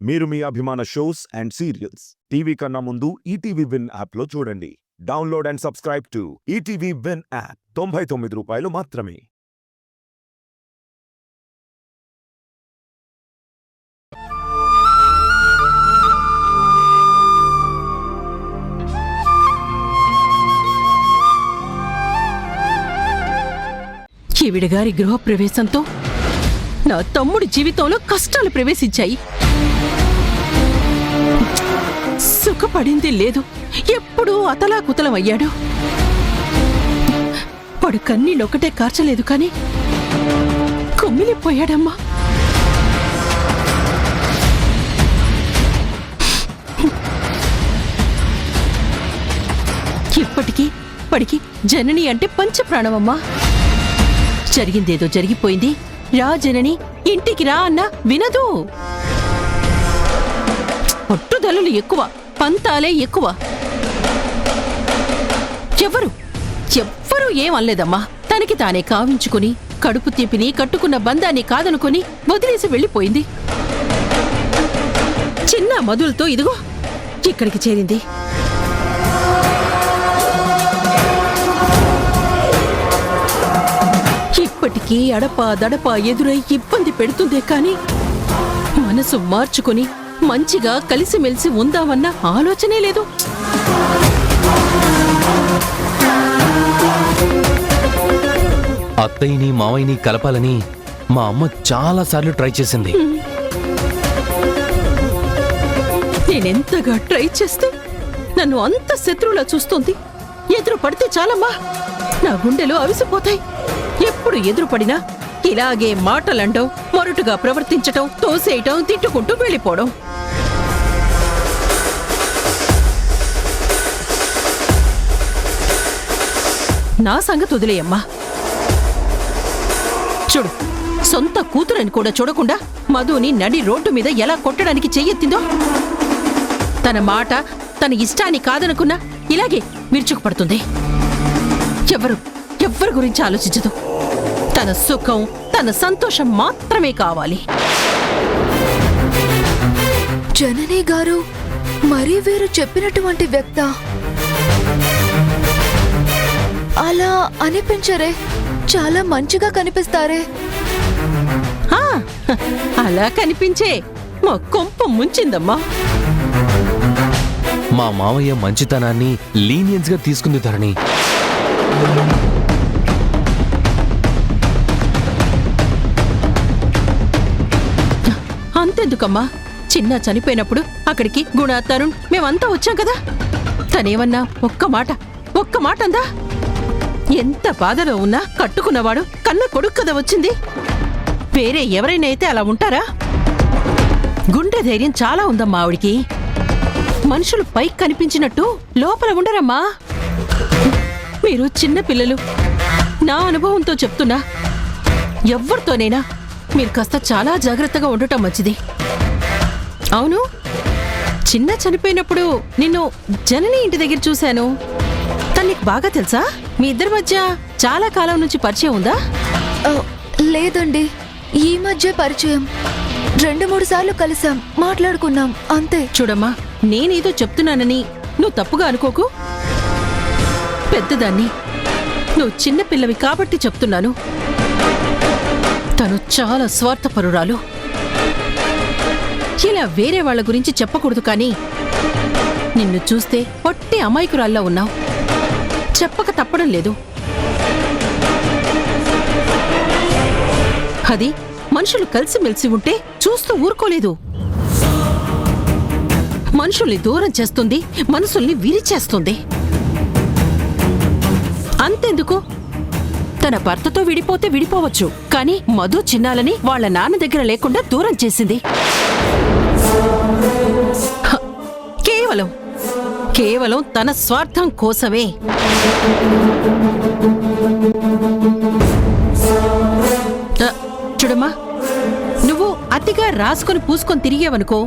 మీరు మీ అభిమాన shows and serials TV కన్నా ముందు ఈటీవీ విన్ యాప్లో చూడండి. Download and subscribe to ETV win app. 99 రూపాయలు మాత్రమే. ఈవిడగారి గృహప్రవేశంతో నా తమ్ముడి జీవితంలో కష్టాలు ప్రవేశించాయి. సుఖపడింది లేదు, ఎప్పుడూ అతలాకుతలమయ్యాడు. వాడు కన్నీళ్ళొక్కటే కార్చలేదు కాని కుమ్మిలిపోయాడమ్మా. ఇప్పటికీ వాడికి జనని అంటే పంచప్రాణమమ్మా. జరిగిందేదో జరిగిపోయింది, రా జనని ఇంటికి రా అన్నా వినదు. పట్టుదలలు ఎక్కువ, పంతాలే ఎక్కువ. ఎవ్వరూ ఏమనలేదమ్మా. తనకి తానే కావించుకుని కడుపు తీపిని కట్టుకున్న బంధాన్ని కాదనుకుని వదిలేసి వెళ్ళిపోయింది. చిన్న మధులతో ఇదిగో ఇక్కడికి చేరింది. ఇప్పటికీ అడపా దడపా ఎదురై ఇబ్బంది పెడుతుందే కాని మనసు మార్చుకుని మంచిగా కలిసిమెలిసి ఉందామన్న ఆలోచనే లేదు. అత్తయ్యని మావయ్యని కలపాలని మా అమ్మ చాలాసార్లు ట్రై చేసింది. నేనెంతగా ట్రై చేస్తే నన్ను అంత శత్రువులా చూస్తోంది. ఎదురు పడితే చాలమ్మా, నా గుండెలు అవిసిపోతాయి. ఎప్పుడు ఎదురుపడినా ఇలాగే మాటలండం, మొరటుగా ప్రవర్తించటం, తోసేయటం, తిట్టుకుంటూ వెళ్ళిపోవడం. నా సంగతి వదిలేయమ్మా. చూడు, సొంత కూతురని కూడా చూడకుండా మధుని నడి రోడ్డు మీద ఎలా కొట్టడానికి చెయ్యెత్తిందో. తన మాట తన ఇష్టాన్ని కాదనుకున్నా ఇలాగే విరుచుకుపడుతుంది. ఎవ్వరి గురించి ఆలోచించదు. తన సుఖం, తన సంతోషం మాత్రమే కావాలి. జనని గారు మరీ వీరు చెప్పినటువంటి వ్యక్త అలా అనిపించరే, చాలా మంచిగా కనిపిస్తారే. అలా కనిపించే మా కొంప ముంచిందమ్మా. మా మావయ్య మంచితనాన్ని లీనియన్స్ గా తీసుకుంది ధరణి. అంతెందుకమ్మా, చిన్న చనిపోయినప్పుడు అక్కడికి గుణ, తరుణ్ మేమంతా వచ్చాం కదా. తనేమన్నా ఒక్క మాట అందా? ఎంత బాధలో ఉన్నా కట్టుకున్నవాడు కన్న కొడుకు కదా వచ్చింది. వేరే ఎవరైనా అయితే అలా ఉంటారా? గుండె ధైర్యం చాలా ఉందమ్మా ఆవిడికి. మనుషులు పైకి కనిపించినట్టు లోపల ఉండరమ్మా. మీరు చిన్న పిల్లలు. నా అనుభవంతో చెప్తున్నా, ఎవ్వరితోనైనా మీరు కాస్త చాలా జాగ్రత్తగా ఉండటం మంచిది. అవును, చిన్న చనిపోయినప్పుడు నిన్ను జనని ఇంటి దగ్గర చూశాను. తనకి బాగా తెలుసా? మీ ఇద్దరి మధ్య చాలా కాలం నుంచి పరిచయం ఉందా? లేదండి, ఈ మధ్య పరిచయం. 2-3 సార్లు కలిసాం, మాట్లాడుకున్నాం, అంతే. చూడమ్మా, నేనేదో చెప్తున్నానని నువ్వు తప్పుగా అనుకోకు. పెద్దదాన్ని, నువ్వు చిన్నపిల్లవి కాబట్టి చెప్తున్నాను. తను చాలా స్వార్థపరురాలు. ఇలా వేరే వాళ్ల గురించి చెప్పకూడదు కానీ నిన్ను చూస్తే పొట్టి అమాయకురాల్లా ఉన్నావు. చెప్పక తప్పడం లేదు. అది మనుషులు కలిసిమెలిసి ఉంటే చూస్తూ ఊరుకోలేదు. మనుషుల్ని దూరం చేస్తుంది, మనసుల్ని విరిచేస్తుంది. అంతెందుకు, తన భర్తతో విడిపోతే విడిపోవచ్చు, కానీ మధు చిన్నాలని వాళ్ళ నాన్న దగ్గర లేకుండా దూరం చేసింది. కేవలం తన స్వార్థం కోసమే. చూడమ్మా, నువ్వు అతిగా రాసుకొని పూసుకొని తిరిగేవనుకో,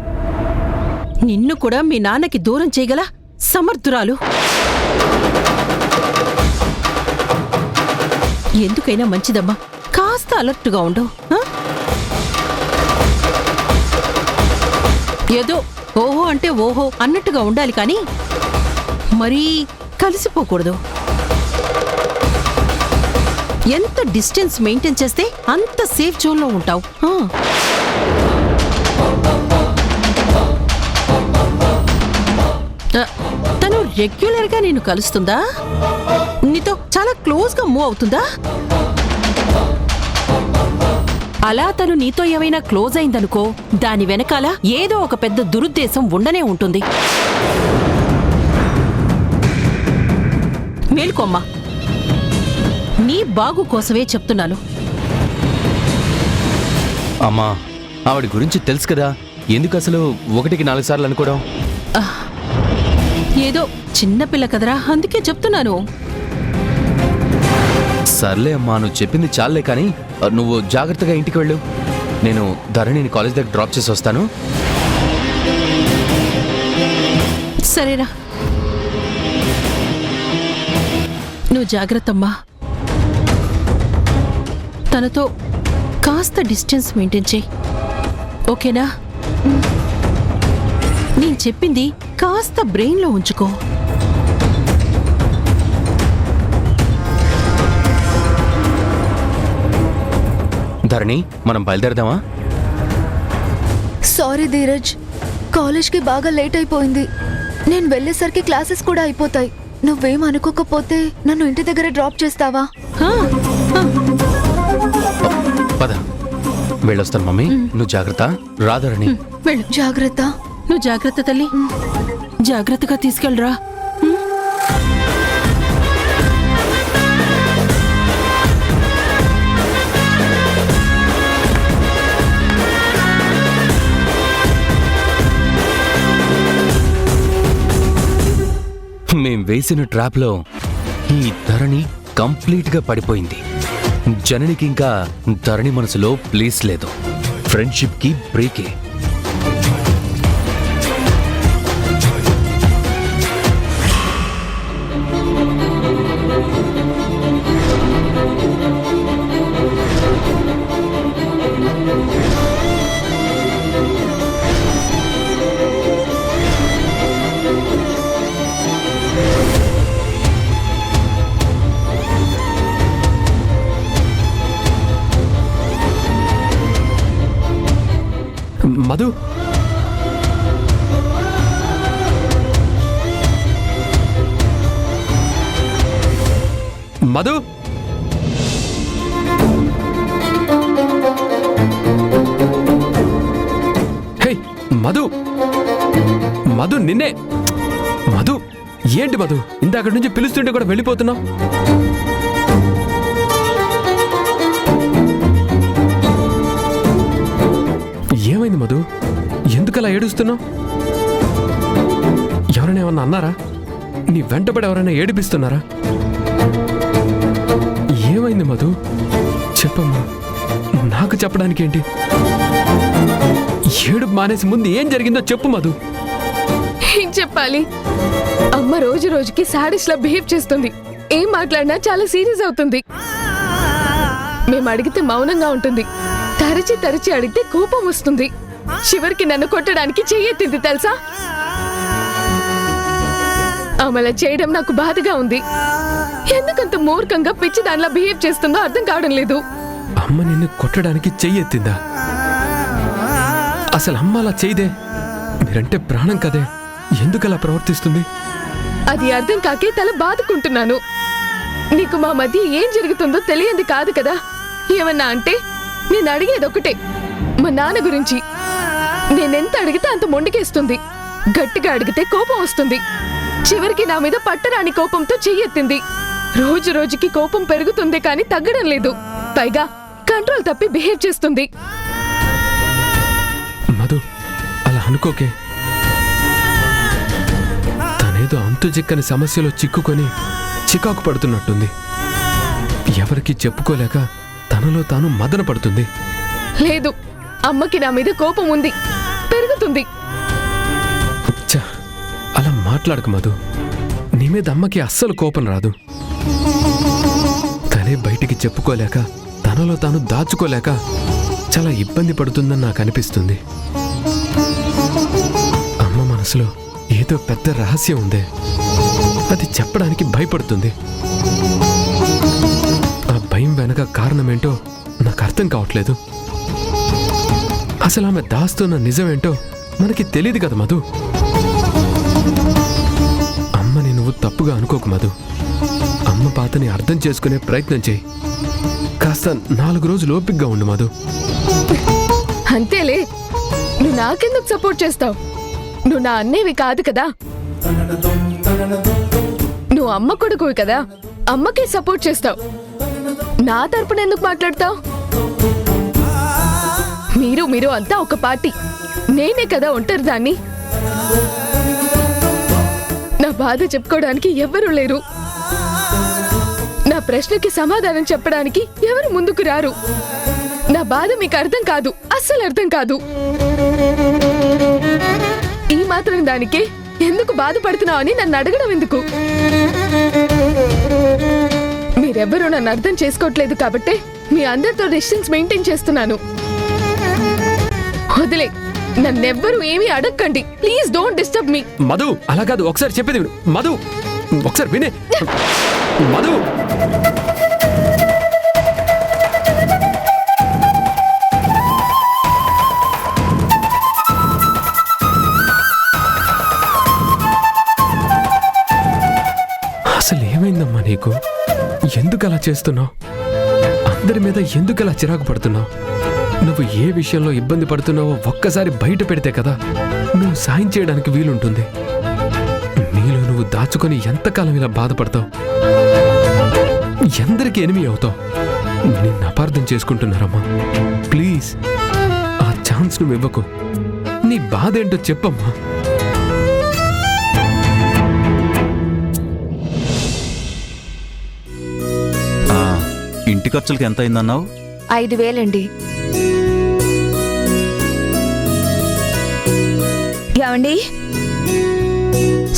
నిన్ను కూడా మీ నాన్నకి దూరం చేయగల సమర్థురాలు. ఎందుకైనా మంచిదమ్మా, కాస్త అలర్ట్గా ఉండు. ఏదో ఓహో అంటే ఓహో అన్నట్టుగా ఉండాలి కానీ మరీ కలిసిపోకూడదు. ఎంత డిస్టెన్స్ మెయింటైన్ చేస్తే అంత సేఫ్ జోన్లో ఉంటావు. తను రెగ్యులర్గా నేను కలుస్తుందా? నీతో చాలా క్లోజ్గా మూవ్ అవుతుందా? అలా తను నీతో ఏమైనా క్లోజ్ అయిందనుకో, దాని వెనకాల ఏదో ఒక పెద్ద దురుద్దేశం ఉండనే ఉంటుంది. మేల్కొమ్మా, నీ బాగు కోసమే చెప్తున్నాను. అమ్మా, ఆవిడ గురించి తెలుసు కదా, ఎందుకు అసలు 1కి 4 సార్లు అనుకోవడం? ఏదో చిన్నపిల్ల కదరా, అందుకే చెప్తున్నాను. సర్లే అమ్మా, నువ్వు చెప్పింది చాలే కానీ నువ్వు జాగ్రత్తగా ఇంటికి వెళ్ళు. నేను ధరణిని కాలేజ్ దగ్గర డ్రాప్ చేసి వస్తాను. సరేరా, నువ్వు జాగ్రత్తమ్మా. తనతో కాస్త డిస్టెన్స్ మెయింటైన్ చేయి, ఓకేనా? నేను చెప్పింది కాస్త బ్రెయిన్లో ఉంచుకో. ధరణి, మనం బయలుదేరదామా? సారీ ధీరజ్, కాలేజ్కి బాగా లేట్ అయిపోయింది. నేను వెళ్ళేసరికి క్లాసెస్ కూడా అయిపోతాయి. నువ్వేం అనుకోకపోతే నన్ను ఇంటి దగ్గర డ్రాప్ చేస్తావా? పద, వెళ్ళొస్తాను మమ్మీ. నువ్వు జాగ్రత్త. రాధరణి, వెళ్ళు. జాగ్రత్త. నువ్వు జాగ్రత్త తల్లి, జాగ్రత్తగా తీసుకెళ్ళరా. మేం వేసిన ట్రాప్లో ఈ ధరణి కంప్లీట్గా పడిపోయింది. జననికి ఇంకా ధరణి మనసులో ప్లేస్ లేదు. ఫ్రెండ్షిప్కి బ్రేకే. మధు, మధు, హే మధు, మధు నిన్నే. మధు, ఏంటి మధు, ఇందాక నుంచి పిలుస్తుంటే కూడా వెళ్ళిపోతున్నావు? ఏమైంది మధు, ఎందుకలా ఏడుస్తున్నావు? ఎవరైనా ఏమన్నా అన్నారా? నీ వెంటబడి ఎవరైనా ఏడిపిస్తున్నారా? ఏమైంది మధు, చెప్పమ్మా. నాకు చెప్పడానికి ఏంటి? ఏడుపు మానేసి ముందు ఏం జరిగిందో చెప్పు మధు. ఏం చెప్పాలి? అమ్మ రోజు రోజుకి సాడిస్ట్ లా బిహేవ్ చేస్తుంది. ఏం మాట్లాడినా చాలా సీరియస్ అవుతుంది. మేము అడిగితే మౌనంగా ఉంటుంది. తరచి తరచి అడిగితే కోపం వస్తుంది. చివరికి నన్ను కొట్టడానికి చెయ్యెత్తింది తెలుసా? అమలా చేయడం నాకు బాధగా ఉంది. ఎందుకంత మూర్ఖంగా పిచ్చి దానిలా బిహేవ్ చేస్తుందో అర్థం కావడం లేదు. అమ్మ నిన్ను కొట్టడానికి చెయ్యెత్తిందా? అసలు అమ్మ అలా చేయదే. మీరంటే ప్రాణం కదే, ఎందుకలా ప్రవర్తిస్తుంది? అది అర్థం కాకే తల బాదుకుంటున్నాను. నీకు మా మధ్య ఏం జరుగుతుందో తెలియంది కాదు కదా. ఏమన్నా అంటే నేను అడిగేదొక్కటే, మా నాన్న గురించి. నేనెంత అడిగితే అంత మొండికేస్తుంది. గట్టిగా అడిగితే కోపం వస్తుంది. చివరికి నా మీద పట్టరాని కోపంతో చెయ్యెత్తింది. రోజు రోజుకి కోపం పెరుగుతుంది కానీ తగ్గడం లేదు. పైగా కంట్రోల్ తప్పి బిహేవ్ చేస్తుంది. మధు, అలా అనుకోకే. తనేదో అంతు చిక్కని సమస్యలో చిక్కుకొని చికాకు పడుతున్నట్టుంది. ఎవరికి చెప్పుకోలేక తనలో తాను మదన పడుతుంది. లేదు, అమ్మకి నా మీద కోపం ఉంది, పెరుగుతుంది. ఛ, అలా మాట్లాడకు మధు. నీ మీద అమ్మకి అస్సలు కోపం రాదు. తనే బయటికి చెప్పుకోలేక తనలో తాను దాచుకోలేక చాలా ఇబ్బంది పడుతుందని నాకు అనిపిస్తుంది. మనసులో ఏదో పెద్ద రహస్యం ఉంది. అది చెప్పడానికి భయపడుతుంది. ఆ భయం వెనక కారణమేంటో నాకు అర్థం కావట్లేదు. అసలు ఆమె దాస్తున్న నిజమేంటో మనకి తెలియదు కదా మధు. అమ్మని నువ్వు తప్పుగా అనుకోకు మధు. అమ్మ బాధని అర్థం చేసుకునే ప్రయత్నం చేయి. కాస్త 4 రోజులు ఓపికగా ఉండు మధు. అంతేలే, నువ్వు నాకెందుకు సపోర్ట్ చేస్తావు? నువ్వు నా అన్నేవి కాదు కదా. నువ్వు అమ్మ కొడుకువి కదా, అమ్మకే సపోర్ట్ చేస్తావు. నా తరపున ఎందుకు మాట్లాడతావు? మీరు అంతా ఒక పార్టీ, నేనే కదా ఒంటరి దాన్ని. నా బాధ చెప్పుకోవడానికి ఎవరు లేరు. నా ప్రశ్నకి సమాధానం చెప్పడానికి ఎవరు ముందుకు రారు. నా బాధ మీకు అర్థం కాదు, అస్సలు అర్థం కాదు. ఈ మాత్రం దానికే ఎందుకు బాధపడుతున్నావు అని నన్ను అడగడం ఎందుకు? మీరెవ్వరూ నన్ను అర్థం చేసుకోవట్లేదు కాబట్టే మీ అందరితో డిస్టెన్స్ మెయింటైన్ చేస్తున్నాను. వదిలే, నన్నెవ్వరూ ఏమీ అడగకండి. Please don't disturb me. Madhu అలా కాదు, ఒకసారి చెప్పేది విను. మధు ఒకసారి వినే. మధు అసలు ఏమైందమ్మా నీకు? ఎందుకు అలా చేస్తున్నావు? అందరి మీద ఎందుకు అలా చిరాకు పడుతున్నావు? నువ్వు ఏ విషయంలో ఇబ్బంది పడుతున్నావో ఒక్కసారి బయట పెడితే కదా నువ్వు సాయం చేయడానికి వీలుంటుంది. నీలో నువ్వు దాచుకొని ఎంతకాలం ఇలా బాధపడతావు? ఎందరికి ఎనిమి అవుతావు? నిన్ను అపార్థం చేసుకుంటున్నారమ్మా. ప్లీజ్ ఆ ఛాన్స్ నువ్వు ఇవ్వకు. నీ బాధ ఏంటో చెప్పమ్మా. ఇంటి ఖర్చులకి ఎంత అయిందన్నావు? 5,000 ఏమండి?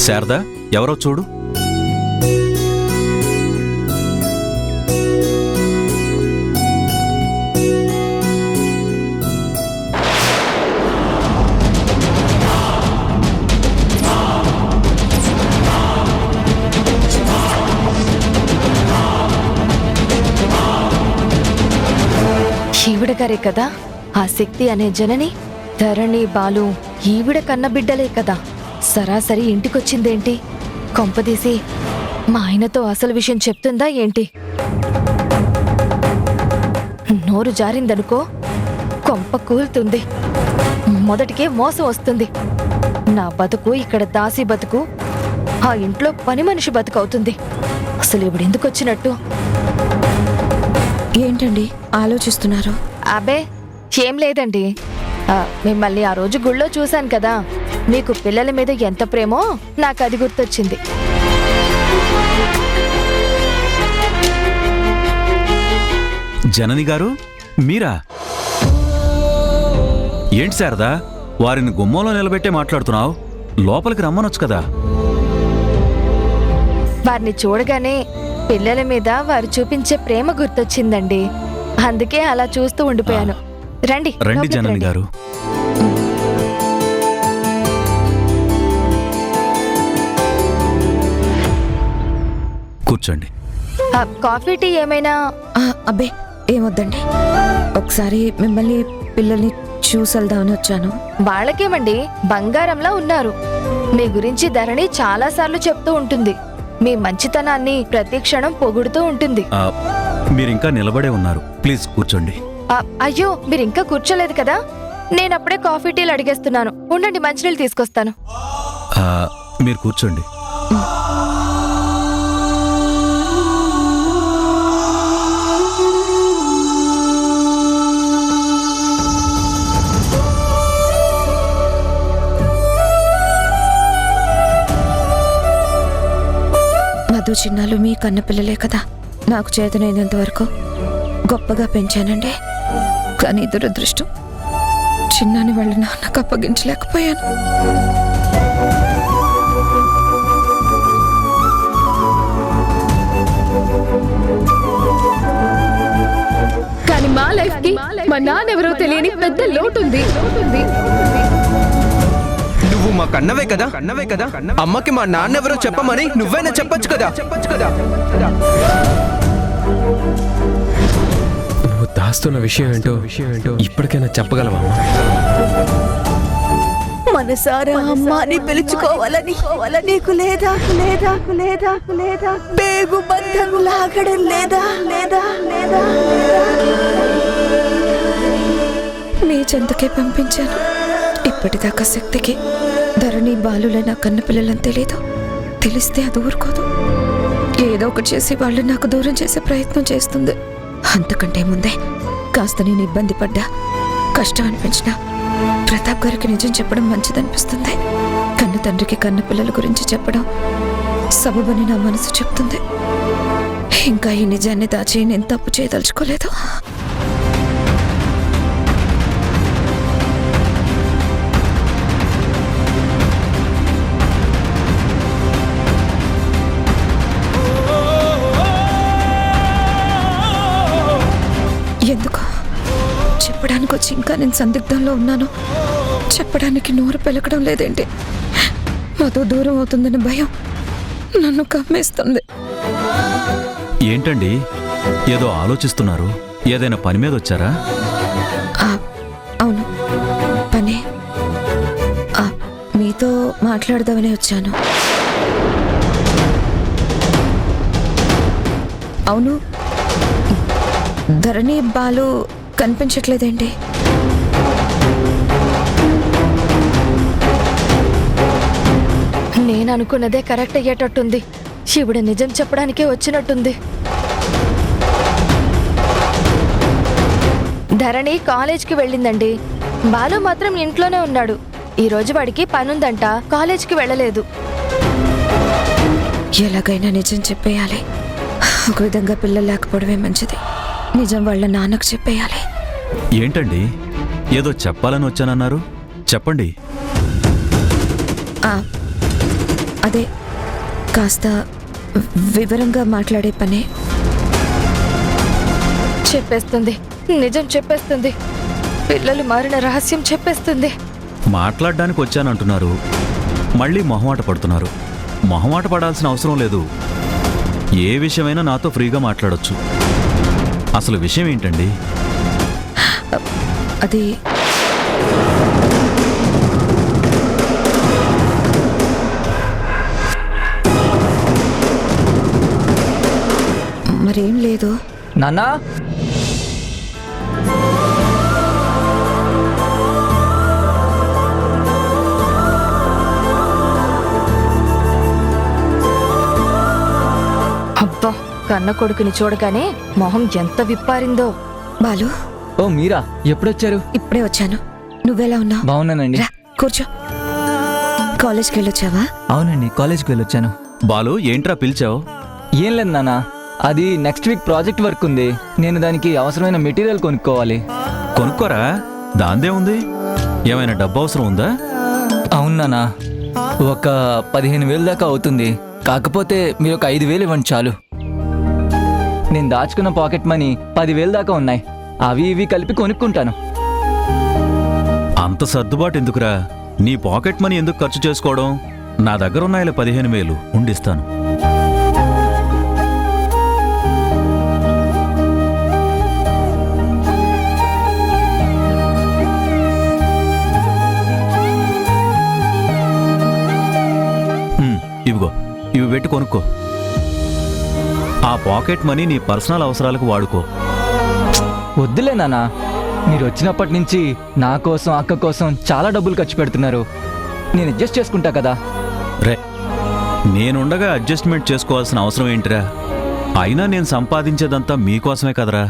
శారదా, ఎవరో చూడు. ఈవిడ గారే కదా ఆ శక్తి అనే జనని. ధరణి, బాలు ఈవిడ కన్న బిడ్డలే కదా. సరాసరి ఇంటికొచ్చిందేంటి? కొంపదీసి మా ఆయనతో అసలు విషయం చెప్తుందా ఏంటి? నోరు జారిందనుకో కొంప కూలుతుంది. మొదటికే మోసం వస్తుంది. నా బతుకు ఇక్కడ దాసి బతుకు, ఆ ఇంట్లో పని మనిషి బతుకు అవుతుంది. అసలు ఇవిడెందుకు వచ్చినట్టు? ఏంటండి ఆలోచిస్తున్నారు? అబే ఏం లేదండి. మిమ్మల్ని ఆ రోజు గుళ్ళో చూశాను కదా. మీకు పిల్లల మీద ఎంత ప్రేమో నాకు అది గుర్తొచ్చింది. జనని గారు, మీరా? ఏంటి శారదా, వారిని గుమ్మంలో నిలబెట్టే మాట్లాడుతున్నావు? లోపలికి రమ్మనొచ్చు కదా. వారిని చూడగానే పిల్లల మీద వారు చూపించే ప్రేమ గుర్తొచ్చిందండి. అందుకే అలా చూస్తూ ఉండిపోయాను. రండి రండి లోపలికి జనని రండి. గారు. కూర్చోండి. కాఫీ టీ ఏమైనా? అబ్బే ఏమొద్దండి. ఒకసారి మిమ్మల్ని పిల్లల్ని చూసెళ్దామని వచ్చాను. వాళ్ళకేమండి, బంగారంలా ఉన్నారు. మీ గురించి ధరణి చాలా సార్లు చెప్తూ ఉంటుంది. మీ మంచితనాన్ని ప్రతి క్షణం పొగుడుతూ ఉంటుంది. మీరింకా నిలబడే ఉన్నారు. ప్లీజ్ కూర్చోండి. అయ్యో, మీరు ఇంకా కూర్చోలేదు కదా. నేనప్పుడే కాఫీ టీలు అడిగేస్తున్నాను. ఉండండి, మంచినీళ్ళు తీసుకొస్తాను. మీరు కూర్చోండి. మధు చిన్నాలు మీ కన్న పిల్లలే కదా. నాకు చేతనైనంత వరకు గొప్పగా పెంచానండి. కానీ దురదృష్టం, చిన్నాని వాళ్ళ నాన్నకు అప్పగించలేకపోయాను. కానీ మా లైఫ్ కి మా నాన్నెవరో తెలియని పెద్ద లోటు ఉంది. నువ్వు మా మా కన్నవే కదా అమ్మకి మా నాన్నెవరో చెప్పమని నువ్వైనా చెప్పొచ్చు కదా. నువ్వు దాస్తున్న విషయం ఏంటో ఇప్పటికైనా చెప్పగలవా అమ్మా? మనసారా అమ్మాని పిలుచుకోవాలని నీకు లేదా పేగు బంధం లాగడం లేదా నీ చెంతకే పంపించాను. ఇప్పటిదాకా శక్తికి ధరణి బాలులే నా కన్న పిల్లలని తెలీదు. తెలిస్తే అది ఊరుకోదు. ఏదో ఒకటి చేసి వాళ్ళు నాకు దూరం చేసే ప్రయత్నం చేస్తుంది. అంతకంటే ముందే కాస్త నేను ఇబ్బంది పడ్డా, కష్టం అనిపించినా ప్రతాప్ గారికి నిజం చెప్పడం మంచిదనిపిస్తుంది. కన్న తండ్రికి కన్న పిల్లల గురించి చెప్పడం సబబని నా మనసు చెప్తుంది. ఇంకా ఈ నిజాన్ని దాచి నేను తప్పు చేయదలుచుకోలేదు. ఎందుకు చెప్పడానికి వచ్చి ఇంకా నేను సందిగ్ధంలో ఉన్నాను. చెప్పడానికి నోరు పెలకడం లేదేంటి? మాతో దూరం అవుతుందని భయం నన్ను కమ్మేస్తుంది. ఏంటండి ఏదో ఆలోచిస్తున్నారు? ఏదైనా పని మీద వచ్చారా? అవును, పనే. మీతో మాట్లాడదామని వచ్చాను. అవును, ధరణి బాలు కనిపించట్లేదేంటి? నేను అనుకున్నదే కరెక్ట్ అయ్యేటట్టుంది. శివుడు నిజం చెప్పడానికే వచ్చినట్టుంది. ధరణి కాలేజ్కి వెళ్ళిందండి. బాలు మాత్రం ఇంట్లోనే ఉన్నాడు. ఈ రోజు వాడికి పనుందంట, కాలేజ్కి వెళ్ళలేదు. ఎలాగైనా నిజం చెప్పేయాలి. ఒక విధంగా పిల్లలు లేకపోవడమే మంచిది. నిజం వాళ్ళ నాన్నకు చెప్పేయాలి. ఏంటండి ఏదో చెప్పాలని వచ్చానన్నారు? చెప్పండి. అదే కాస్త వివరంగా మాట్లాడే పనే. చెప్పేస్తుంది, నిజం చెప్పేస్తుంది. పిల్లలు మారిన రహస్యం చెప్పేస్తుంది. మాట్లాడడానికి వచ్చానంటున్నారు, మళ్ళీ మొహమాట పడుతున్నారు. మొహమాట పడాల్సిన అవసరం లేదు. ఏ విషయమైనా నాతో ఫ్రీగా మాట్లాడొచ్చు. అసలు విషయం ఏంటండి? అది మరేం లేదు. నాన్నా, అబ్బా, కన్న కొడుకుని చూడగానే మొహం ఎంత విప్పారిందో. బాలు, ఓ మీరా, ఎప్పుడొచ్చారు? ఇప్పుడే వచ్చాను. నువ్వెలా ఉన్నావు? బాగున్నానండి. రా, కూర్చో. కాలేజ్కి వెళ్ళొచ్చావా? అవునండి, కాలేజ్కి వెళ్ళొచ్చాను. బాలు, ఏంట్రా పిలిచావు? ఏం లేదు నాన్న, అది నెక్స్ట్ వీక్ ప్రాజెక్ట్ వర్క్ ఉంది. నేను దానికి అవసరమైన మెటీరియల్ కొనుక్కోవాలి. కొనుక్కోరా, దాందే ఉంది. ఏమైనా డబ్బు అవసరం ఉందా? అవును నాన్న, ఒక 15,000 దాకా అవుతుంది. కాకపోతే మీరు ఒక 5,000 ఇవ్వండి చాలు. నేను దాచుకున్న పాకెట్ మనీ 10,000 దాకా ఉన్నాయి. అవి ఇవి కలిపి కొనుక్కుంటాను. అంత సర్దుబాటు ఎందుకురా? నీ పాకెట్ మనీ ఎందుకు ఖర్చు చేసుకోవడం? నా దగ్గర ఉన్నాయిలే 15,000 ఉండిస్తాను. ఇవిగో, ఇవి పెట్టి కొనుక్కో. ఆ పాకెట్ మనీ నీ పర్సనల్ అవసరాలకు వాడుకో. వద్దులే నాన్న, మీరు వచ్చినప్పటి నుంచి నా కోసం అక్క కోసం చాలా డబ్బులు ఖర్చు పెడుతున్నారు. నేను అడ్జస్ట్ చేసుకుంటా కదా. రే, నేనుండగా అడ్జస్ట్మెంట్ చేసుకోవాల్సిన అవసరం ఏంటిరా? అయినా నేను సంపాదించేదంతా మీకోసమే కదరా.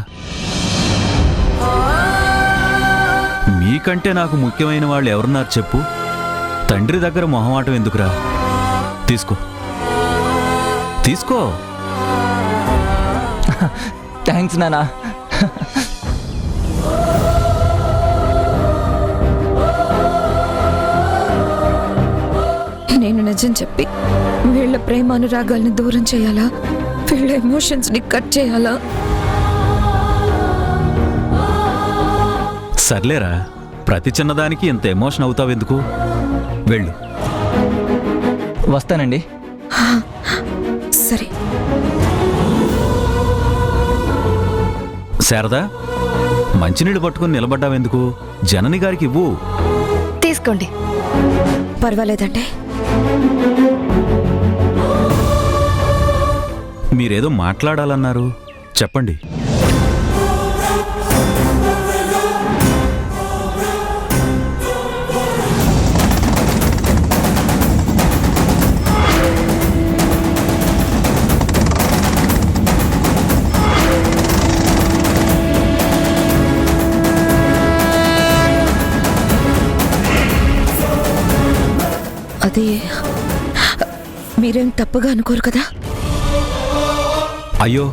మీకంటే నాకు ముఖ్యమైన వాళ్ళు ఎవరున్నారు చెప్పు? తండ్రి దగ్గర మొహమాటం ఎందుకురా? తీసుకో, తీసుకో. థ్యాంక్స్ నానా. నేను నిజం చెప్పి వీళ్ళ ప్రేమ అనురాగాల్ని దూరం చేయాలా? వీళ్ళ ఎమోషన్స్ని కట్ చేయాలా? సర్లేరా, ప్రతి చిన్నదానికి ఇంత ఎమోషన్ అవుతావెందుకు? వెళ్ళు. వస్తానండి. సరే. శారదా, మంచినీళ్ళు పట్టుకుని నిలబడ్డావెందుకు? జనని గారికి ఇవ్వు. తీసుకోండి. పర్వాలేదండి. మీరేదో మాట్లాడాలన్నారు, చెప్పండి. అది మీరేం తప్పుగా అనుకోరు కదా? అయ్యో,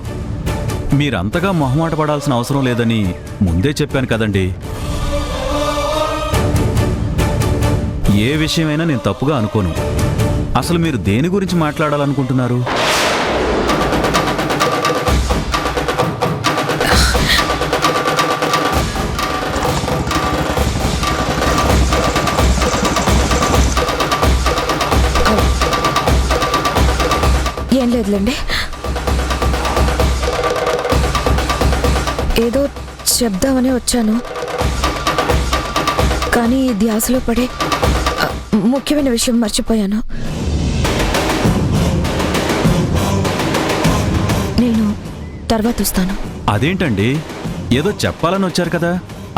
మీరంతగా మొహమాట పడాల్సిన అవసరం లేదని ముందే చెప్పాను కదండి. ఏ విషయమైనా నేను తప్పుగా అనుకోను. అసలు మీరు దేని గురించి మాట్లాడాలనుకుంటున్నారు? ఏం లేదులేండి. ఏదో చెప్దామని వచ్చాను, కానీ ఈ ధ్యాసలో పడి ముఖ్యమైన విషయం మర్చిపోయాను. నేను తర్వాత వస్తాను. అదేంటండి, ఏదో చెప్పాలని వచ్చారు కదా,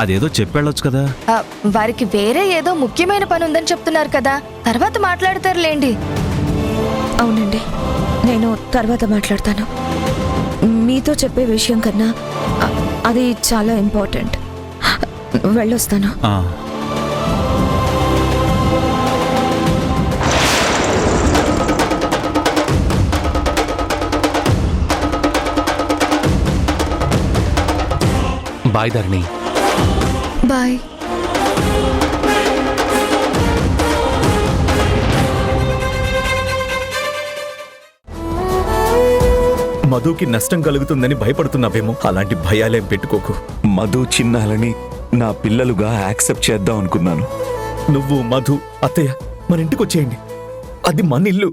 అదేదో చెప్పెళ్ళొచ్చు కదా. వారికి వేరే ఏదో ముఖ్యమైన పని ఉందని చెప్తున్నారు కదా, తర్వాత మాట్లాడతారులేండి. అవునండి, నేను తర్వాత మాట్లాడతాను. మీతో చెప్పే విషయం కన్నా అది చాలా ఇంపార్టెంట్. వెళ్ళొస్తాను. బాయ్ ధరణి. బాయ్. మధుకి నష్టం కలుగుతుందని భయపడుతున్నావేమో. అలాంటి భయాలేం పెట్టుకోకు. మధు చిన్నాలని నా పిల్లలుగా యాక్సెప్ట్ చేద్దాం అనుకున్నాను. నువ్వు, మధు, అత్తయ్య మన ఇంటికి వచ్చేయండి. అది మన ఇల్లు.